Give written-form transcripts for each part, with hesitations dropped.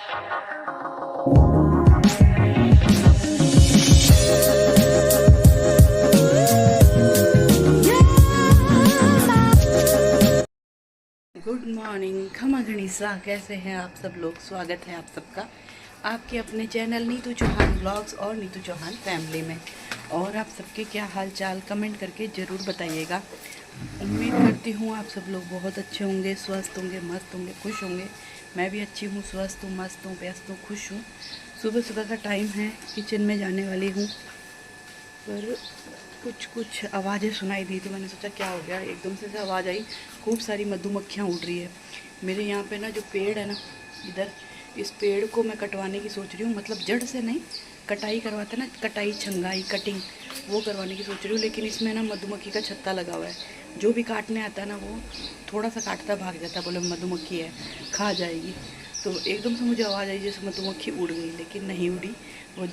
Good morning खमा गणिसा, कैसे हैं आप सब लोग। स्वागत है आप सबका आपके अपने चैनल नीतू चौहान ब्लॉग्स और नीतू चौहान फैमिली में। और आप सबके क्या हाल चाल कमेंट करके ज़रूर बताइएगा। उम्मीद करती हूँ आप सब लोग बहुत अच्छे होंगे, स्वस्थ होंगे, मस्त होंगे, खुश होंगे। मैं भी अच्छी हूँ, स्वस्थ हूँ, मस्त हूँ, व्यस्त हूँ, खुश हूँ। सुबह सुबह का टाइम है, किचन में जाने वाली हूँ, पर कुछ आवाज़ें सुनाई दी तो मैंने सोचा क्या हो गया, एकदम से आवाज़ आई। खूब सारी मधुमक्खियाँ उड़ रही है मेरे यहाँ पे ना। जो पेड़ है ना इधर, इस पेड़ को मैं कटवाने की सोच रही हूँ। मतलब जड़ से नहीं, कटाई करवाते ना, कटाई छंगाई कटिंग वो करवाने की सोच रही हूँ। लेकिन इसमें ना मधुमक्खी का छत्ता लगा हुआ है। जो भी काटने आता है ना वो थोड़ा सा काटता भाग जाता है, बोले मधुमक्खी है खा जाएगी। तो एकदम से मुझे आवाज़ आई जैसे मधुमक्खी उड़ गई, लेकिन नहीं उड़ी। वो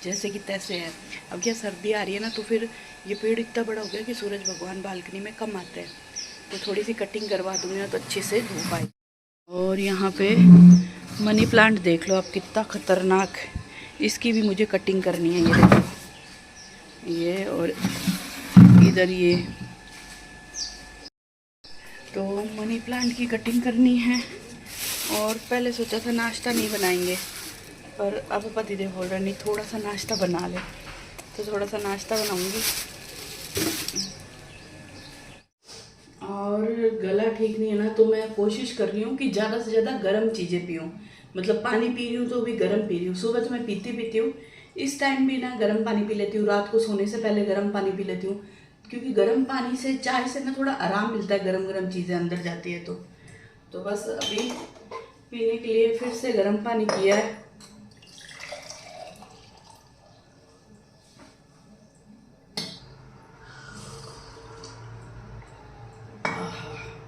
जैसे कि तैसे है। अब क्या सर्दी आ रही है ना, तो फिर ये पेड़ इतना बड़ा हो गया कि सूरज भगवान बालकनी में कम आते हैं। तो थोड़ी सी कटिंग करवा दूंगी ना तो अच्छे से धूप आए। और यहाँ पे मनी प्लांट देख लो आप, कितना खतरनाक। इसकी भी मुझे कटिंग करनी है। ये देखो, ये और इधर ये, तो मनी प्लांट की कटिंग करनी है। और पहले सोचा था नाश्ता नहीं बनाएंगे, पर अब पतिदेव बोल रहे नहीं थोड़ा सा नाश्ता बना ले, तो थोड़ा सा नाश्ता बनाऊंगी। और गला ठीक नहीं है ना, तो मैं कोशिश कर रही हूँ कि ज़्यादा से ज़्यादा गर्म चीज़ें पीऊँ। मतलब पानी पी रही हूँ तो भी गर्म पी रही हूँ। सुबह तो मैं पीती हूँ, इस टाइम भी ना गर्म पानी पी लेती हूँ। रात को सोने से पहले गर्म पानी पी लेती हूँ, क्योंकि गर्म पानी से, चाय से ना थोड़ा आराम मिलता है। गरम गरम चीज़ें अंदर जाती है तो बस अभी पीने के लिए फिर से गर्म पानी किया है।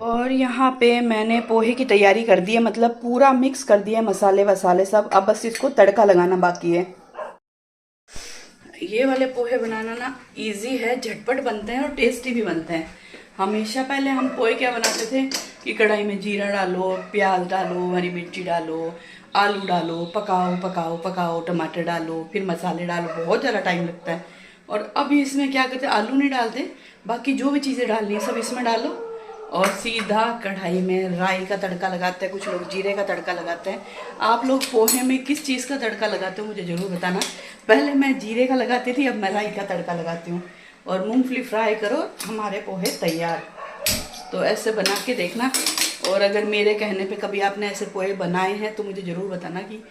और यहाँ पे मैंने पोहे की तैयारी कर दी है, मतलब पूरा मिक्स कर दिया मसाले वसाले सब। अब बस इसको तड़का लगाना बाकी है। ये वाले पोहे बनाना ना इजी है, झटपट बनते हैं और टेस्टी भी बनते हैं। हमेशा पहले हम पोहे क्या बनाते थे कि कढ़ाई में जीरा डालो, प्याज डालो, हरी मिर्ची डालो, आलू डालो, पकाओ पकाओ पकाओ, टमाटर डालो, फिर मसाले डालो, बहुत ज़्यादा टाइम लगता है। और अभी इसमें क्या करते हैं, आलू नहीं डालते, बाकी जो भी चीज़ें डालनी है सब इसमें डालो और सीधा कढ़ाई में राई का तड़का लगाते हैं। कुछ लोग जीरे का तड़का लगाते हैं। आप लोग पोहे में किस चीज़ का तड़का लगाते हो मुझे ज़रूर बताना। पहले मैं जीरे का लगाती थी, अब मैं राई का तड़का लगाती हूँ। और मूंगफली फ्राई करो, हमारे पोहे तैयार। तो ऐसे बना के देखना। और अगर मेरे कहने पे कभी आपने ऐसे पोहे बनाए हैं तो मुझे ज़रूर बताना कि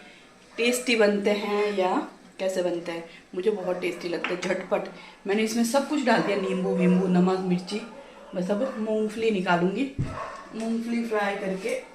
टेस्टी बनते हैं या कैसे बनते हैं। मुझे बहुत टेस्टी लगते हैं, झटपट। मैंने इसमें सब कुछ डाल दिया, नींबू वींबू, नमक, मिर्ची। बस अब मूंगफली निकालूंगी, मूंगफली फ्राई करके।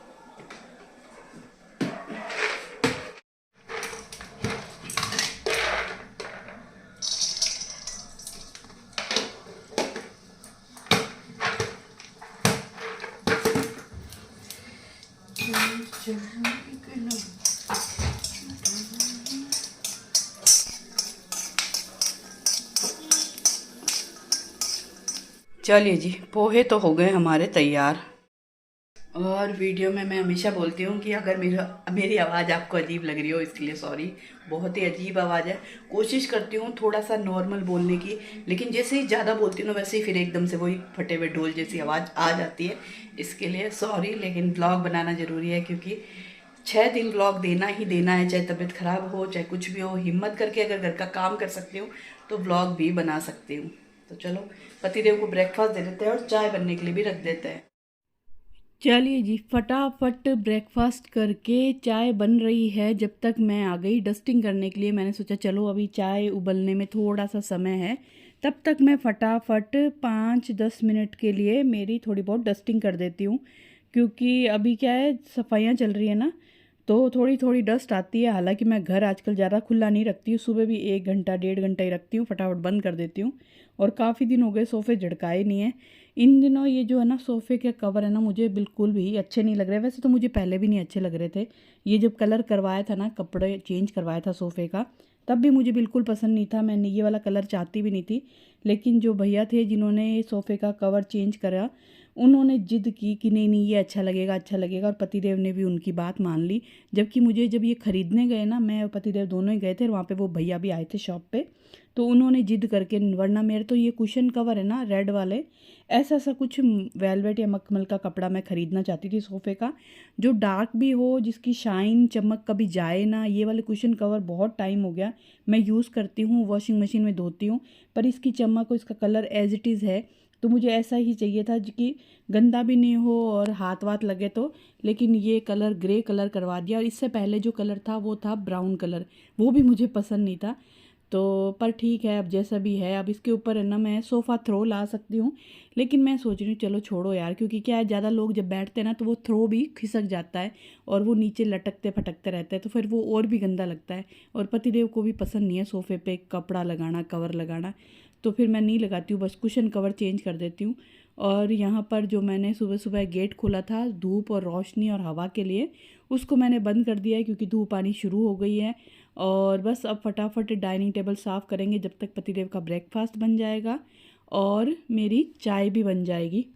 चलिए जी, पोहे तो हो गए हमारे तैयार। और वीडियो में मैं हमेशा बोलती हूँ कि अगर मेरी आवाज़ आपको अजीब लग रही हो, इसके लिए सॉरी। बहुत ही अजीब आवाज़ है। कोशिश करती हूँ थोड़ा सा नॉर्मल बोलने की, लेकिन जैसे ही ज़्यादा बोलती हूँ ना वैसे ही फिर एकदम से वही फटे हुए ढोल जैसी आवाज़ आ जाती है। इसके लिए सॉरी, लेकिन ब्लॉग बनाना ज़रूरी है, क्योंकि 6 दिन ब्लॉग देना ही देना है। चाहे तबीयत ख़राब हो, चाहे कुछ भी हो, हिम्मत करके अगर घर का काम कर सकती हूँ तो ब्लॉग भी बना सकती हूँ। तो चलो पतिदेव को ब्रेकफास्ट दे देते हैं और चाय बनने के लिए भी रख देते हैं। चलिए जी, फटाफट ब्रेकफास्ट करके चाय बन रही है। जब तक मैं आ गई डस्टिंग करने के लिए, मैंने सोचा चलो अभी चाय उबलने में थोड़ा सा समय है, तब तक मैं फटाफट 5-10 मिनट के लिए मेरी थोड़ी बहुत डस्टिंग कर देती हूँ। क्योंकि अभी क्या है, सफाइयाँ चल रही है ना, तो थोड़ी थोड़ी डस्ट आती है। हालांकि मैं घर आजकल ज़्यादा खुला नहीं रखती हूँ, सुबह भी 1 घंटा 1.5 घंटा ही रखती हूँ, फटाफट बंद कर देती हूँ। और काफ़ी दिन हो गए सोफ़े झड़काए नहीं है। इन दिनों ये जो है ना सोफ़े के कवर है ना, मुझे बिल्कुल भी अच्छे नहीं लग रहे। वैसे तो मुझे पहले भी नहीं अच्छे लग रहे थे। ये जब कलर करवाया था ना, कपड़े चेंज करवाया था सोफ़े का, तब भी मुझे बिल्कुल पसंद नहीं था। मैंने ये वाला कलर चाहती भी नहीं थी। लेकिन जो भैया थे जिन्होंने सोफ़े का कवर चेंज करा, उन्होंने जिद की कि नहीं नहीं ये अच्छा लगेगा अच्छा लगेगा, और पतिदेव ने भी उनकी बात मान ली। जबकि मुझे जब ये ख़रीदने गए ना, मैं और पतिदेव दोनों ही गए थे, और वहाँ पे वो भैया भी आए थे शॉप पे, तो उन्होंने जिद करके, वरना मेरे तो ये कुशन कवर है ना रेड वाले, ऐसा ऐसा कुछ वेलवेट या मखमल का कपड़ा मैं ख़रीदना चाहती थी सोफ़े का, जो डार्क भी हो, जिसकी शाइन चमक कभी जाए ना। ये वाले कुशन कवर बहुत टाइम हो गया मैं यूज़ करती हूँ, वॉशिंग मशीन में धोती हूँ, पर इसकी चमक और इसका कलर एज इट इज़ है। तो मुझे ऐसा ही चाहिए था जो कि गंदा भी नहीं हो और हाथ वाथ लगे तो। लेकिन ये कलर ग्रे कलर करवा दिया, और इससे पहले जो कलर था वो था ब्राउन कलर, वो भी मुझे पसंद नहीं था। तो पर ठीक है, अब जैसा भी है, अब इसके ऊपर है ना मैं सोफ़ा थ्रो ला सकती हूँ। लेकिन मैं सोच रही हूँ चलो छोड़ो यार, क्योंकि क्या है, ज़्यादा लोग जब बैठते हैं ना तो वो थ्रो भी खिसक जाता है और वो नीचे लटकते फटकते रहते हैं, तो फिर वो और भी गंदा लगता है। और पतिदेव को भी पसंद नहीं है सोफ़े पे कपड़ा लगाना, कवर लगाना, तो फिर मैं नहीं लगाती हूँ, बस कुशन कवर चेंज कर देती हूँ। और यहाँ पर जो मैंने सुबह सुबह गेट खोला था धूप और रोशनी और हवा के लिए, उसको मैंने बंद कर दिया है क्योंकि धूप आनी शुरू हो गई है। और बस अब फटाफट डाइनिंग टेबल साफ़ करेंगे जब तक पतिदेव का ब्रेकफास्ट बन जाएगा और मेरी चाय भी बन जाएगी।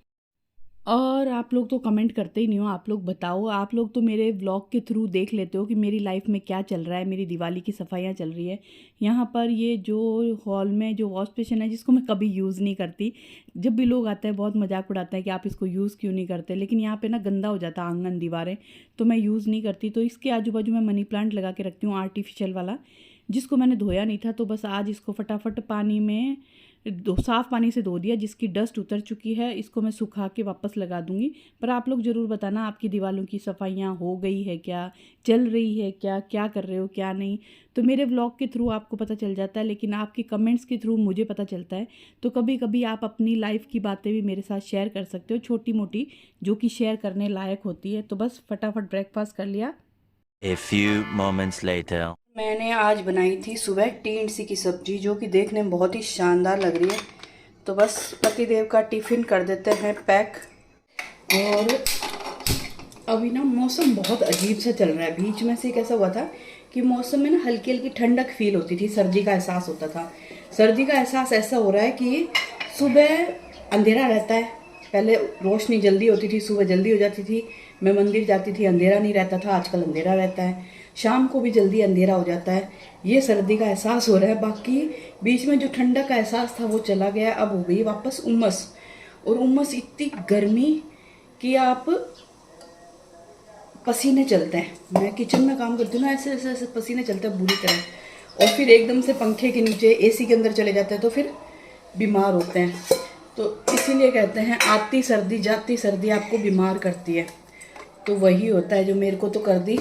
और आप लोग तो कमेंट करते ही नहीं हो, आप लोग बताओ, आप लोग तो मेरे व्लॉग के थ्रू देख लेते हो कि मेरी लाइफ में क्या चल रहा है। मेरी दिवाली की सफाइयाँ चल रही है। यहाँ पर ये जो हॉल में जो वॉश बेसिन है, जिसको मैं कभी यूज़ नहीं करती, जब भी लोग आते हैं बहुत मजाक उड़ाते हैं कि आप इसको यूज़ क्यों नहीं करते, लेकिन यहाँ पे ना गंदा हो जाता आंगन दीवारें, तो मैं यूज़ नहीं करती। तो इसके आजू बाजू मैं मनी प्लांट लगा के रखती हूँ, आर्टिफिशियल वाला, जिसको मैंने धोया नहीं था। तो बस आज इसको फटाफट पानी में साफ़ पानी से धो दिया, जिसकी डस्ट उतर चुकी है। इसको मैं सुखा के वापस लगा दूंगी। पर आप लोग ज़रूर बताना आपकी दीवारों की सफाइयाँ हो गई है क्या, चल रही है क्या, क्या कर रहे हो क्या नहीं। तो मेरे व्लॉग के थ्रू आपको पता चल जाता है, लेकिन आपके कमेंट्स के थ्रू मुझे पता चलता है। तो कभी कभी आप अपनी लाइफ की बातें भी मेरे साथ शेयर कर सकते हो, छोटी मोटी, जो कि शेयर करने लायक होती है। तो बस फटाफट ब्रेकफास्ट कर लिया। A few moments later. मैंने आज बनाई थी सुबह टींडसी की सब्जी, जो कि देखने में बहुत ही शानदार लग रही है। तो बस पतिदेव का टिफ़िन कर देते हैं पैक। और अभी ना मौसम बहुत अजीब सा चल रहा है। बीच में से कैसा हुआ था कि मौसम में ना हल्की हल्की ठंडक फील होती थी, सर्दी का एहसास होता था। सर्दी का एहसास ऐसा हो रहा है कि सुबह अंधेरा रहता है, पहले रोशनी जल्दी होती थी, सुबह जल्दी हो जाती थी, मैं मंदिर जाती थी, अंधेरा नहीं रहता था। आजकल अंधेरा रहता है, शाम को भी जल्दी अंधेरा हो जाता है। ये सर्दी का एहसास हो रहा है। बाकी बीच में जो ठंडक का एहसास था वो चला गया, अब हो गई वापस उमस। और उमस इतनी गर्मी कि आप पसीने चलते हैं। मैं किचन में काम करती हूँ ना, ऐसे ऐसे ऐसे पसीने चलते हैं बुरी तरह। और फिर एकदम से पंखे के नीचे एसी के अंदर चले जाते हैं, तो फिर बीमार होते हैं। तो इसीलिए कहते हैं आती सर्दी जाती सर्दी आपको बीमार करती है। तो वही होता है जो मेरे को तो कर दी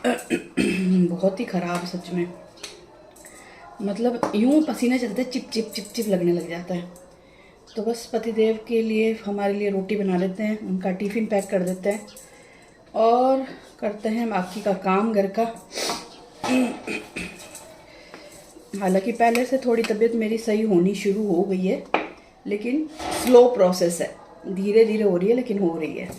बहुत ही ख़राब सच में। मतलब यूँ पसीने चलते चिप चिप चिप चिप लगने लग जाता है। तो बस पतिदेव के लिए हमारे लिए रोटी बना लेते हैं, उनका टिफ़िन पैक कर देते हैं और करते हैं बाकी का काम घर का। हालांकि पहले से थोड़ी तबीयत मेरी सही होनी शुरू हो गई है, लेकिन स्लो प्रोसेस है, धीरे धीरे हो रही है लेकिन हो रही है।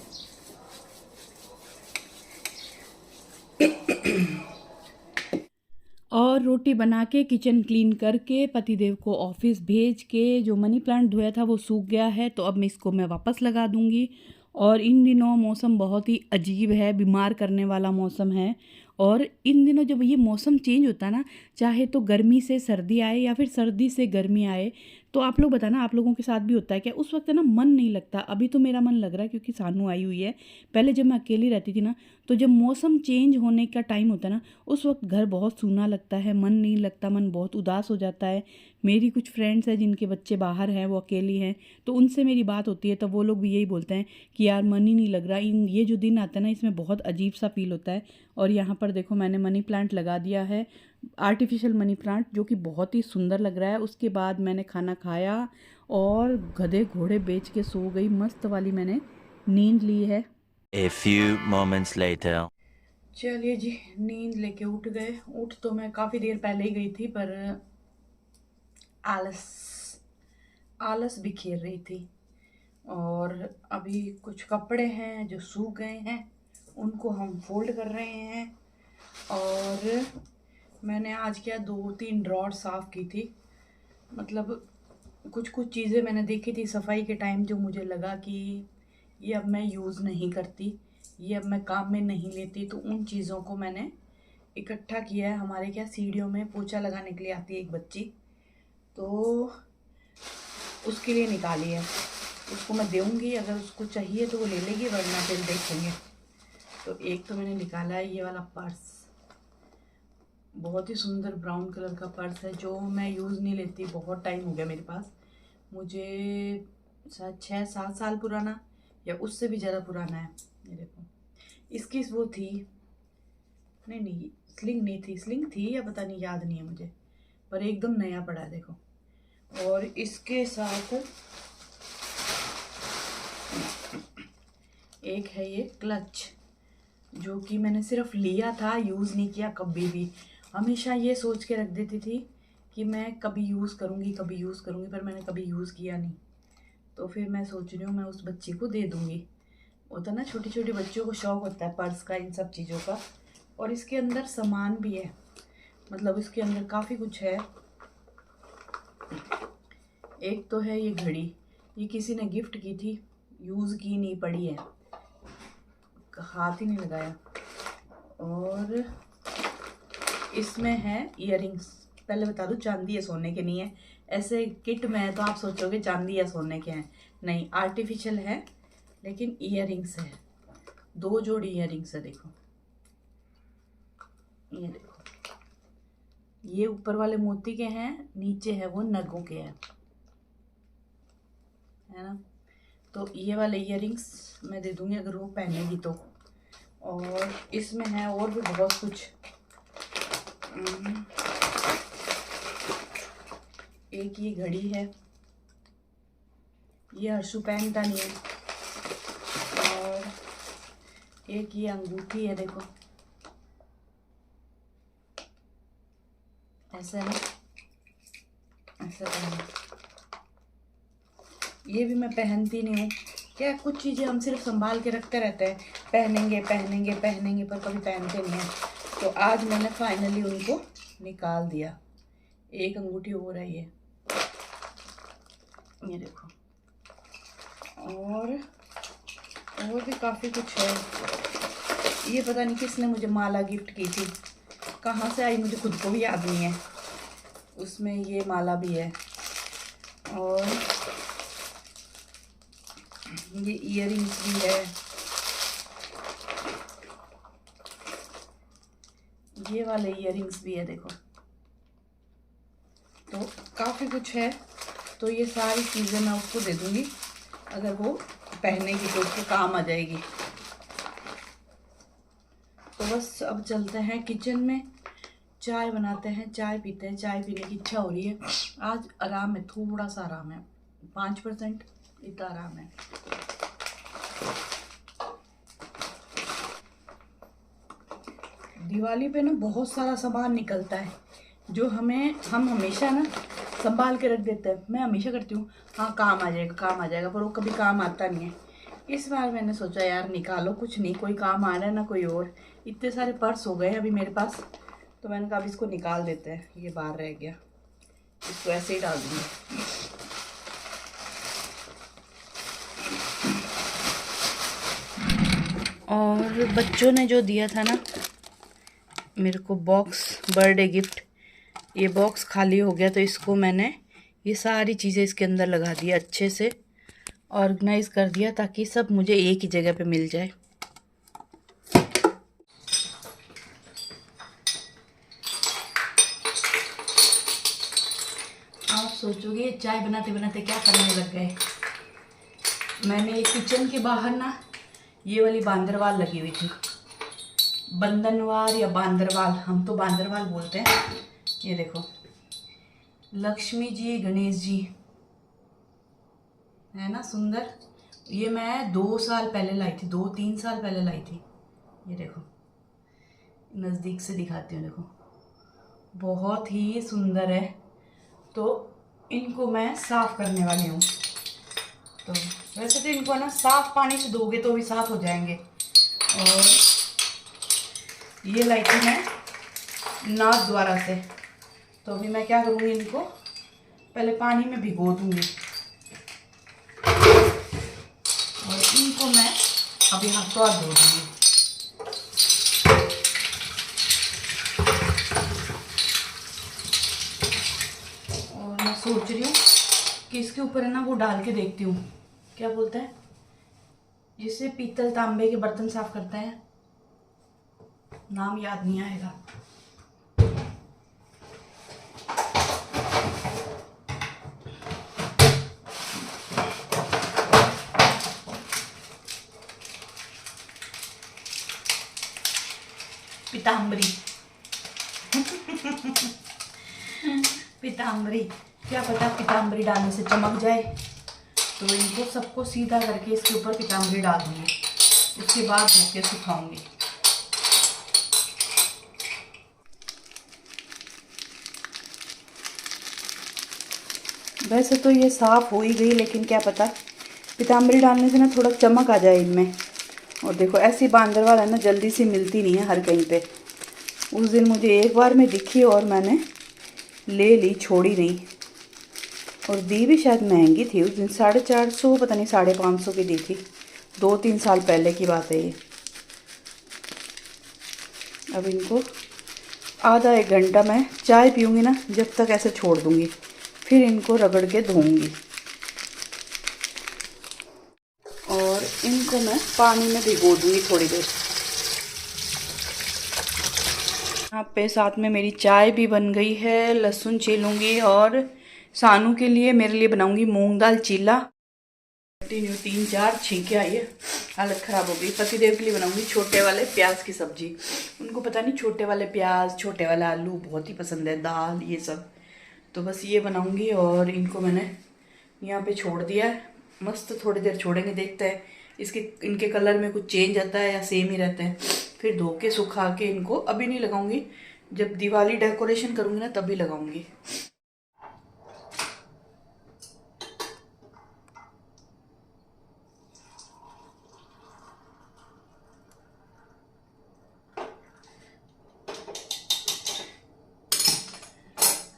और रोटी बना के किचन क्लीन करके पतिदेव को ऑफिस भेज के, जो मनी प्लांट धोया था वो सूख गया है, तो अब मैं इसको वापस लगा दूंगी। और इन दिनों मौसम बहुत ही अजीब है, बीमार करने वाला मौसम है। और इन दिनों जब ये मौसम चेंज होता है ना, चाहे तो गर्मी से सर्दी आए या फिर सर्दी से गर्मी आए, तो आप लोग बताना आप लोगों के साथ भी होता है क्या? उस वक्त ना मन नहीं लगता। अभी तो मेरा मन लग रहा है क्योंकि सानू आई हुई है। पहले जब मैं अकेली रहती थी ना, तो जब मौसम चेंज होने का टाइम होता है ना, उस वक्त घर बहुत सूना लगता है, मन नहीं लगता, मन बहुत उदास हो जाता है। मेरी कुछ फ्रेंड्स हैं जिनके बच्चे बाहर हैं, वो अकेली हैं, तो उनसे मेरी बात होती है, तो वो लोग भी यही बोलते हैं कि यार मन ही नहीं लग रहा। इन ये जो दिन आता है ना, इसमें बहुत अजीब सा फील होता है। और यहाँ पर देखो मैंने मनी प्लांट लगा दिया है, आर्टिफिशियल मनी प्लांट, जो कि बहुत ही सुंदर लग रहा है। उसके बाद मैंने खाना खाया और गधे घोड़े बेच के सो गई, मस्त वाली मैंने नींद ली है। A few moments later. चलिए जी, नींद लेके उठ गए। उठ तो मैं काफ़ी देर पहले ही गई थी, पर आलस आलस बिखेर रही थी। और अभी कुछ कपड़े हैं जो सूख गए हैं, उनको हम फोल्ड कर रहे हैं। और मैंने आज क्या 2-3 ड्रॉर साफ़ की थी। मतलब कुछ कुछ चीज़ें मैंने देखी थी सफाई के टाइम, जो मुझे लगा कि ये अब मैं यूज़ नहीं करती, ये अब मैं काम में नहीं लेती, तो उन चीज़ों को मैंने इकट्ठा किया है। हमारे क्या सीढ़ियों में पोछा लगाने के लिए आती है एक बच्ची, तो उसके लिए निकाली है। उसको मैं दूँगी, अगर उसको चाहिए तो वो ले लेगी, वरना फिर देखेंगे। तो एक तो मैंने निकाला है ये वाला पर्स, बहुत ही सुंदर ब्राउन कलर का पर्स है, जो मैं यूज़ नहीं लेती, बहुत टाइम हो गया मेरे पास। मुझे शायद 6-7 साल पुराना या उससे भी ज़्यादा पुराना है। ये देखो, इसकी वो थी, नहीं स्लिंग नहीं थी, स्लिंग थी या पता नहीं, याद नहीं है मुझे, पर एकदम नया पड़ा है देखो। और इसके साथ एक है ये क्लच, जो कि मैंने सिर्फ लिया था, यूज़ नहीं किया कभी भी। हमेशा ये सोच के रख देती थी कि मैं कभी यूज़ करूँगी, कभी यूज़ करूँगी, पर मैंने कभी यूज़ किया नहीं। तो फिर मैं सोच रही हूँ मैं उस बच्ची को दे दूँगी। होता ना, छोटी छोटी बच्चों को शौक़ होता है पर्स का, इन सब चीज़ों का। और इसके अंदर सामान भी है, मतलब इसके अंदर काफ़ी कुछ है। एक तो है ये घड़ी, ये किसी ने गिफ्ट की थी, यूज़ की नहीं, पड़ी है, हाथ ही नहीं लगाया। और इसमें है इयररिंग्स। पहले बता दूँ, चांदी या सोने के नहीं है। ऐसे किट में है तो आप सोचोगे चांदी या सोने के हैं, नहीं, आर्टिफिशियल है, लेकिन इयररिंग्स है। 2 जोड़ी इयररिंग्स है, देखो ये देखो, ये ऊपर वाले मोती के हैं, नीचे है वो नगों के हैं, है ना। तो ये वाले इयररिंग्स मैं दे दूँगी अगर वो पहनेगी तो। और इसमें है और भी बहुत कुछ। एक ये घड़ी है, ये हर्षु पहनता नहीं है। और एक ये अंगूठी है, देखो ऐसा है, ऐसा पहना। ये भी मैं पहनती नहीं हूँ। क्या कुछ चीज़ें हम सिर्फ संभाल के रखते रहते हैं, पहनेंगे पहनेंगे पहनेंगे, पर कभी पहनते नहीं हैं। तो आज मैंने फाइनली उनको निकाल दिया। एक अंगूठी और है ये देखो। और भी काफ़ी कुछ है। ये पता नहीं किसने मुझे माला गिफ्ट की थी, कहाँ से आई मुझे खुद को भी याद नहीं है। उसमें ये माला भी है, और ये इयररिंग्स भी है, ये वाले इयररिंग्स भी है, देखो। तो काफ़ी कुछ है। तो ये सारी चीज़ें मैं उसको दे दूँगी, अगर वो पहनेगी तो उसके काम आ जाएगी। तो बस अब चलते हैं किचन में, चाय बनाते हैं, चाय पीते हैं। चाय पीने की इच्छा हो रही है। आज आराम है, थोड़ा सा आराम है, 5% इतना आराम है। दिवाली पे ना बहुत सारा सामान निकलता है, जो हम हमेशा ना संभाल के रख देते हैं। मैं हमेशा करती हूँ, हाँ काम आ जाएगा काम आ जाएगा, पर वो कभी काम आता नहीं है। इस बार मैंने सोचा यार निकालो, कुछ नहीं, कोई काम आ रहा है ना कोई और। इतने सारे पर्स हो गए अभी मेरे पास, तो मैंने कहा अब इसको निकाल देते हैं। ये बाहर रह गया, इसको ऐसे ही डाल दूँगी। और बच्चों ने जो दिया था ना मेरे को बॉक्स, बर्थडे गिफ्ट, ये बॉक्स खाली हो गया, तो इसको मैंने ये सारी चीज़ें इसके अंदर लगा दी, अच्छे से ऑर्गेनाइज कर दिया, ताकि सब मुझे एक ही जगह पे मिल जाए। आप सोचोगे चाय बनाते बनाते क्या करने लग गए। मैंने किचन के बाहर ना ये वाली बांदरवाल लगी हुई थी, बंदनवाल या बांदरवाल, हम तो बांदरवाल बोलते हैं। ये देखो, लक्ष्मी जी, गणेश जी, है ना सुंदर। ये मैं 2 साल पहले लाई थी, 2-3 साल पहले लाई थी। ये देखो, नज़दीक से दिखाती हूँ, देखो बहुत ही सुंदर है। तो इनको मैं साफ़ करने वाली हूँ। तो वैसे तो इनको ना साफ़ पानी से धोगे तो भी साफ़ हो जाएंगे। और ये लाई थी मैं नाथ द्वारा से। तो अभी मैं क्या करूँगी, इनको पहले पानी में भिगो दूंगी और इनको मैं अभी हाथों हाथ धो दूंगी। और मैं सोच रही हूँ कि इसके ऊपर है ना वो डाल के देखती हूँ, क्या बोलता है जिससे पीतल तांबे के बर्तन साफ करता है, नाम याद नहीं आएगा। पीताम्बरी पीताम्बरी, क्या पता पीताम्बरी डालने से चमक जाए। तो इनको सबको सीधा करके इसके ऊपर पीताम्बरी डाल दूंगी, उसके बाद धो के सुखाऊंगी। वैसे तो ये साफ़ हो ही गई, लेकिन क्या पता पीताम्बरी डालने से ना थोड़ा चमक आ जाए इनमें। और देखो ऐसी बांदरवाल है ना जल्दी से मिलती नहीं है हर कहीं पे। उस दिन मुझे एक बार में दिखी और मैंने ले ली, छोड़ी नहीं। और दी भी शायद महंगी थी उस दिन, 450 पता नहीं 550 की दी थी। 2-3 साल पहले की बात है ये। अब इनको आधा 1 घंटा मैं चाय पीऊँगी ना, जब तक ऐसे छोड़ दूँगी, फिर इनको रगड़ के धोऊँगी। और इनको मैं पानी में भिगो दूँगी थोड़ी देर। यहाँ पे साथ में मेरी चाय भी बन गई है, लहसुन छीलूँगी और सानू के लिए मेरे लिए बनाऊँगी मूंग दाल चीला। 3-4 छींके आई है, हालत ख़राब हो गई। पतिदेव के लिए बनाऊंगी छोटे वाले प्याज की सब्जी। उनको पता नहीं छोटे वाले प्याज, छोटे वाले आलू बहुत ही पसंद है, दाल ये सब। तो बस ये बनाऊंगी। और इनको मैंने यहाँ पे छोड़ दिया है, मस्त थोड़ी देर छोड़ेंगे, देखते हैं इनके कलर में कुछ चेंज आता है या सेम ही रहते हैं। फिर धो के सुखा के इनको अभी नहीं लगाऊंगी, जब दिवाली डेकोरेशन करूँगी ना तभी लगाऊंगी।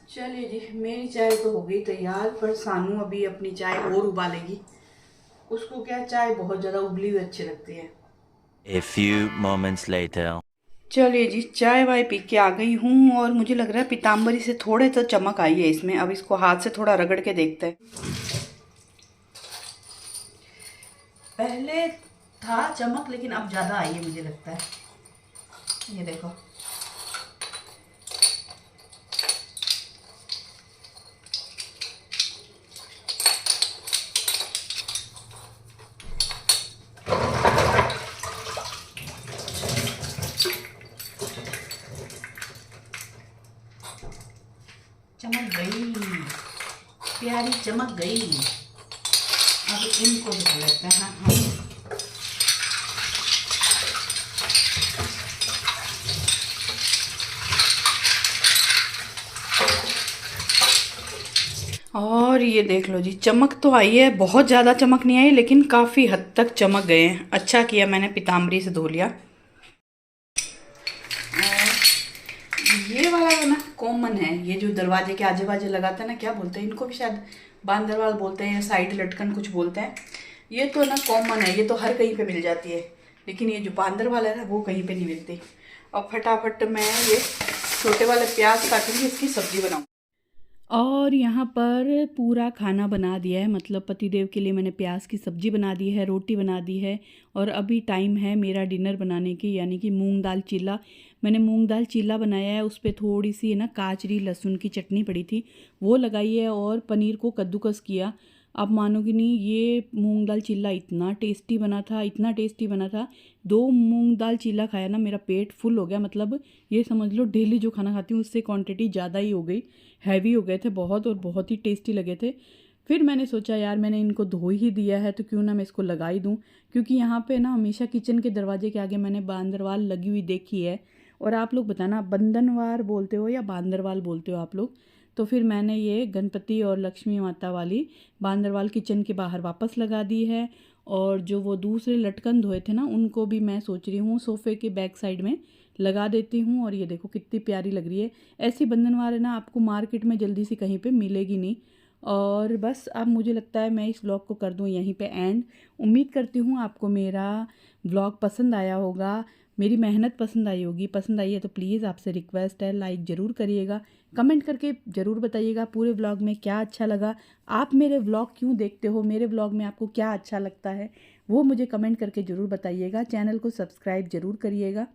चलिए जी, मेरी चाय तो हो गई तैयार, पर सानू अभी अपनी चाय और उबालेगी। उसको क्या चाय बहुत ज़्यादा उबली हुई अच्छी लगती है। A few moments later. चलिए जी, चाय वाय पी के आ गई हूँ और मुझे लग रहा है पीताम्बरी से थोड़े तो चमक आई है इसमें। अब इसको हाथ से थोड़ा रगड़ के देखते हैं। पहले था चमक, लेकिन अब ज़्यादा आई है मुझे लगता है। ये देखो, चमक गई, प्यारी चमक गई। अब इनको भी लेते हैं हम। और ये देख लो जी, चमक तो आई है, बहुत ज़्यादा चमक नहीं आई, लेकिन काफ़ी हद तक चमक गए हैं। अच्छा किया मैंने पीताम्बरी से धो लिया। ये वाला ना कॉमन है, ये जो दरवाजे के आजे बाजे लगाते हैं ना, क्या बोलते हैं इनको भी, शायद बांदरवाल बोलते हैं या साइड लटकन कुछ बोलते हैं। ये तो ना कॉमन है, ये तो हर कहीं पे मिल जाती है। लेकिन ये जो बांदरवाल है ना, वो कहीं पे नहीं मिलती। और फटाफट मैं ये छोटे वाले प्याज काटूंगी, इसकी सब्जी बनाऊँ। और यहाँ पर पूरा खाना बना दिया है, मतलब पतिदेव के लिए मैंने प्याज की सब्ज़ी बना दी है, रोटी बना दी है। और अभी टाइम है मेरा डिनर बनाने की, यानी कि मूंग दाल चीला। मैंने मूंग दाल चीला बनाया है, उस पर थोड़ी सी है ना काचरी लहसुन की चटनी पड़ी थी, वो लगाई है। और पनीर को कद्दूकस किया। आप मानोगे नहीं, ये मूंग दाल चीला इतना टेस्टी बना था, इतना टेस्टी बना था। 2 मूंग दाल चीला खाया ना, मेरा पेट फुल हो गया। मतलब ये समझ लो डेली जो खाना खाती हूँ उससे क्वांटिटी ज़्यादा ही हो गई। हैवी हो गए थे बहुत, और बहुत ही टेस्टी लगे थे। फिर मैंने सोचा यार मैंने इनको धो ही दिया है तो क्यों ना मैं इसको लगा ही दूँ, क्योंकि यहाँ पे ना हमेशा किचन के दरवाजे के आगे मैंने बांदरवाल लगी हुई देखी है। और आप लोग बताना बंदनवार बोलते हो या बांदरवाल बोलते हो आप लोग। तो फिर मैंने ये गणपति और लक्ष्मी माता वाली बांदरवाल किचन के बाहर वापस लगा दी है। और जो वो दूसरे लटकन धोए थे ना, उनको भी मैं सोच रही हूँ सोफ़े के बैक साइड में लगा देती हूँ। और ये देखो कितनी प्यारी लग रही है। ऐसी बंधनवार है ना, आपको मार्केट में जल्दी से कहीं पे मिलेगी नहीं। और बस अब मुझे लगता है मैं इस व्लॉग को कर दूँ यहीं पे एंड। उम्मीद करती हूँ आपको मेरा व्लॉग पसंद आया होगा, मेरी मेहनत पसंद आई होगी। पसंद आई है तो प्लीज़ आपसे रिक्वेस्ट है, लाइक ज़रूर करिएगा, कमेंट करके ज़रूर बताइएगा पूरे व्लॉग में क्या अच्छा लगा। आप मेरे व्लॉग क्यों देखते हो, मेरे व्लॉग में आपको क्या अच्छा लगता है वो मुझे कमेंट करके ज़रूर बताइएगा। चैनल को सब्सक्राइब ज़रूर करिएगा।